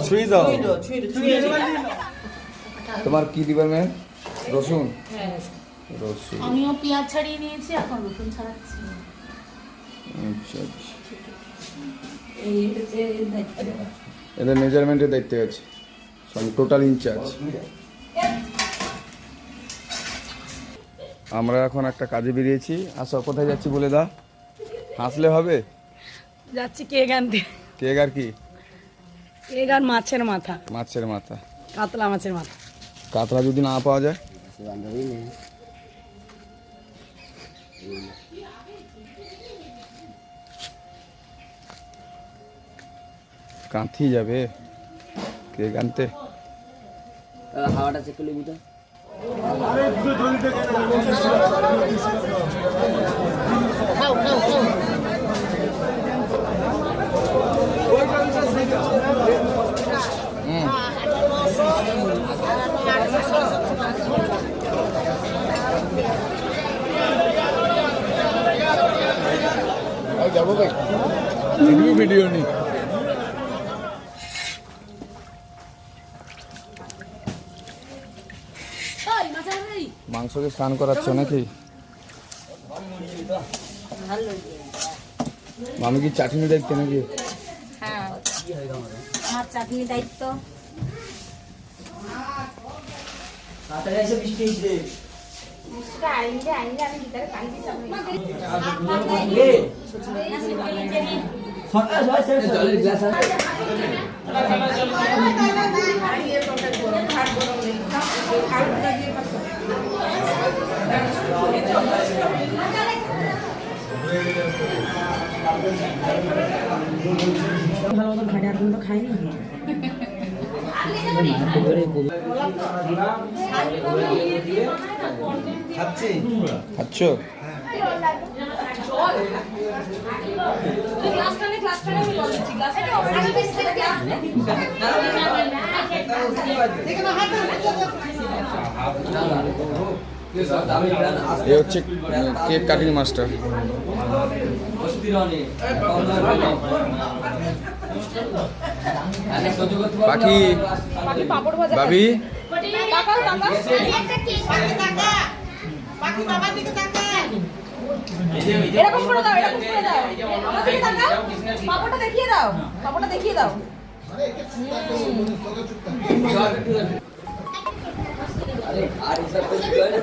ছুঁই দাও। তোমার কি দিবে ম্যাম? রসুন? রসুন। আমিও পেঁয়াজ ছাড়িয়ে নিয়েছি, এখন রসুন ছাড়াচ্ছি। আচ্ছা আচ্ছা। এদের মেজারমেন্টের দায়িত্ব আছে, টোটাল ইনচার্জ। আমরা এখন একটা কাজে বেরিয়েছি। আসো, কোথায় যাচ্ছি বলে দাও। হাসলে হবে। যাচ্ছি কেক আনতে। কেক আর কি? কেক আর মাছের মাথা। মাছের মাথা? কাতলা মাছের মাথা। কাতলা যদি না পাওয়া যায়? কাঁথি যাবে কেক আনতে। হাওয়াটা চেক করলে বুঝতে যাবো ভাই, ভিডিও নি। মাংসকে স্নান করাচ্ছ নাকি? মামি কি চাটনি দেখতে নাকি? হ্যাঁ, আমার চাটনি দায়িত্ব। ভালো মতন খাই, আর কিন্তু খাইনি। খাচ্ছ? এ হচ্ছে কেক কাটিং মাস্টার। পাখি, ভাবি, এরকম করে দাও, এরকম করে দাও। আমার দিকে তাকাও, পাপড়টা দেখিয়ে দাও, পাপড়টা দেখিয়ে দাও। আর হিসাব করে কি করে